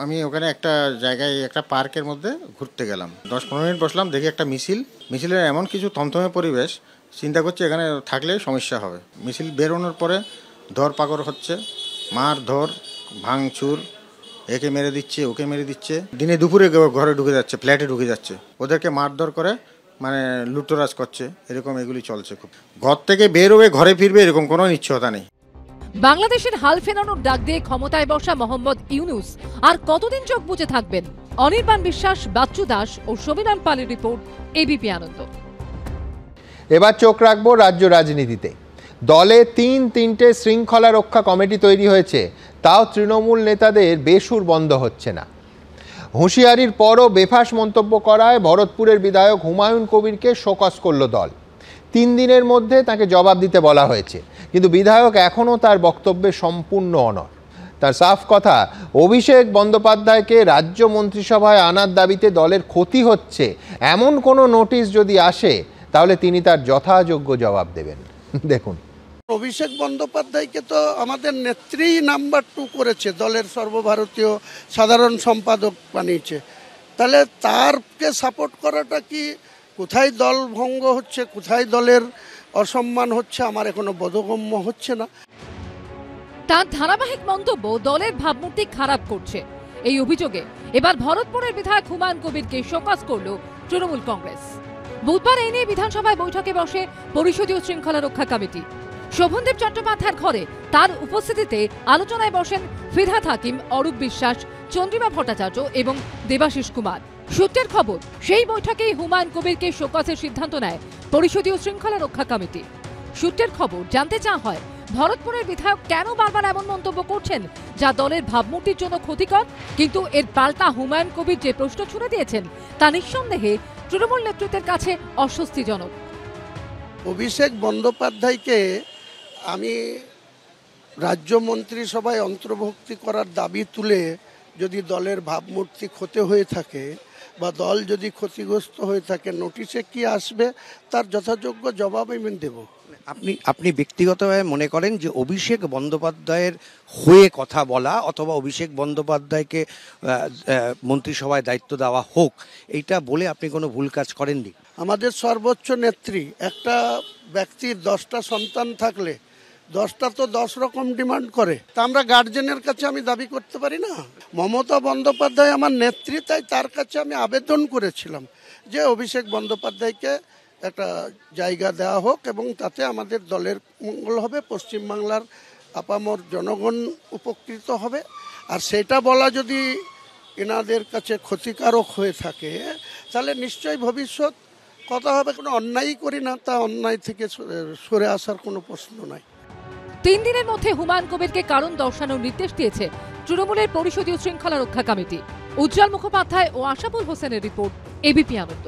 আমি ওখানে একটা জায়গায় একটা পার্কের মধ্যে ঘুরতে গেলাম, 10-15 মিনিট বসলাম, দেখি একটা মিছিলের এমন কিছু থমথমে পরিবেশ, চিন্তা করছি এখানে থাকলে সমস্যা হবে। মিছিল বেরোনোর পরে ধরপাকড় হচ্ছে, মারধর, ভাঙচুর, একে মেরে দিচ্ছে, ওকে মেরে দিচ্ছে, দিনে দুপুরে ঘরে ঢুকে যাচ্ছে, ফ্ল্যাটে ঢুকে যাচ্ছে, ওদেরকে মারধর করে মানে লুটতরাজ করছে, এরকম এগুলি চলছে। খুব ঘর থেকে বের হয়ে ঘরে ফিরবে এরকম কোনো নিশ্চয়তা নেই। বাংলাদেশের হাল ফেরানোর ডাক দিয়ে ক্ষমতায় বসা মোহাম্মদ ইউনুস আর কতদিন চোখ বুজে থাকবেন? অনির্বাণ বিশ্বাস, বাচ্চু দাস ও সমীরণ পালের রিপোর্ট, এবিপি আনন্দ। এবার চোখ রাখবো রাজ্য রাজনীতিতে। দলে তিনটে শৃঙ্খলা রক্ষা কমিটি তৈরি হয়েছে, তাও তৃণমূল নেতাদের বেসুর বন্ধ হচ্ছে না। হুঁশিয়ারির পরও বেফাঁস মন্তব্য করায় ভরতপুরের বিধায়ক হুমায়ুন কবিরকে শোকজ করল দল। 3 দিনের মধ্যে তাকে জবাব দিতে বলা হয়েছে, কিন্তু বিধায়ক এখনও তার বক্তব্যে সম্পূর্ণ অনড়। তার সাফ কথা, অভিষেক বন্দ্যোপাধ্যায়কে রাজ্য মন্ত্রিসভায় আনার দাবিতে দলের ক্ষতি হচ্ছে এমন কোনো নোটিশ যদি আসে, তাহলে তিনি তার যথাযোগ্য জবাব দেবেন। দেখুন, অভিষেক বন্দ্যোপাধ্যায়কে তো আমাদের নেত্রী নাম্বার 2 করেছে, দলের সর্বভারতীয় সাধারণ সম্পাদক বানিয়েছে, তাহলে তারকে সাপোর্ট করাটা কি কোথায় দল ভঙ্গ হচ্ছে, কোথায় দলের অসম্মান হচ্ছে, আমার এখনো বোধগম্য হচ্ছে না। তার ধারাবাহিক মন্তব্য দলের ভাবমূর্তি খারাপ করছে। এই অভিযোগে এবার ভরতপুরের বিধায়ক হুমায়ুন কবিরকে শোকজ করল তৃণমূল কংগ্রেস। বুধবার এই নিয়ে বিধানসভায় বৈঠকে বসে পরিষদীয় শৃঙ্খলা রক্ষা কমিটি। শোভনদেব চট্টোপাধ্যায়ের ঘরে তার উপস্থিতিতে আলোচনায় বসেন ফিরহাদ হাকিম, অরূপ বিশ্বাস, চন্দ্রিমা ভট্টাচার্য এবং দেবাশিস কুমার। সূত্রের খবর, সেই বৈঠকেই হুমায়ুন কবিরকে শোকজের সিদ্ধান্ত নেয় পরিষদীয় শৃঙ্খলা রক্ষা কমিটি। সূত্রের খবর, জানতে চাওয়া হয় ভরতপুরের বিধায়ক কেন বারবার এমন মন্তব্য করছেন যা দলের ভাবমূর্তির জন্য ক্ষতিকর, কিন্তু এর পাল্টা হুমায়ুন কবির যে প্রশ্ন ছুড়ে দিয়েছেন তা নিঃসন্দেহে তৃণমূল নেতৃত্বের কাছে অস্বস্তিজনক। অভিষেক বন্দ্যোপাধ্যায়কে আমি রাজ্য মন্ত্রিসভায় অন্তর্ভুক্তি করার দাবি তুলে যদি দলের ভাবমূর্তি ক্ষতি হয়ে থাকে বা দল যদি ক্ষতিগ্রস্ত হয়ে থাকে, নোটিশে কি আসবে তার যথাযোগ্য জবাব আমি দেব। আপনি ব্যক্তিগতভাবে মনে করেন যে অভিষেক বন্দ্যোপাধ্যায়ের হয়ে কথা বলা অথবা অভিষেক বন্দ্যোপাধ্যায়কে মন্ত্রিসভায় দায়িত্ব দেওয়া হোক, এইটা বলে আপনি কোনো ভুল কাজ করেননি? আমাদের সর্বোচ্চ নেত্রী, একটা ব্যক্তির 10টা সন্তান থাকলে 10টা তো 10 রকম ডিমান্ড করে, তা আমরা গার্জেনের কাছে আমি দাবি করতে পারি না? মমতা বন্দ্যোপাধ্যায় আমার নেত্রী, তাই তার কাছে আমি আবেদন করেছিলাম যে অভিষেক বন্দ্যোপাধ্যায়কে একটা জায়গা দেওয়া হোক এবং তাতে আমাদের দলের মঙ্গল হবে, পশ্চিমবাংলার আপামর জনগণ উপকৃত হবে। আর সেটা বলা যদি এনাদের কাছে ক্ষতিকারক হয়ে থাকে তাহলে নিশ্চয়ই ভবিষ্যৎ কথা হবে। কোনো অন্যায় করি না, তা অন্যায় থেকে সরে আসার কোনো প্রশ্ন নাই। 3 দিনের মধ্যে হুমায়ুন কবিরকে কারণ দর্শানোর নির্দেশ দিয়েছে তৃণমূলের পরিষদীয় শৃঙ্খলা রক্ষা কমিটি। উজ্জ্বল মুখোপাধ্যায় ও আশাপুর হোসেনের রিপোর্ট, এবিপি আনন্দ।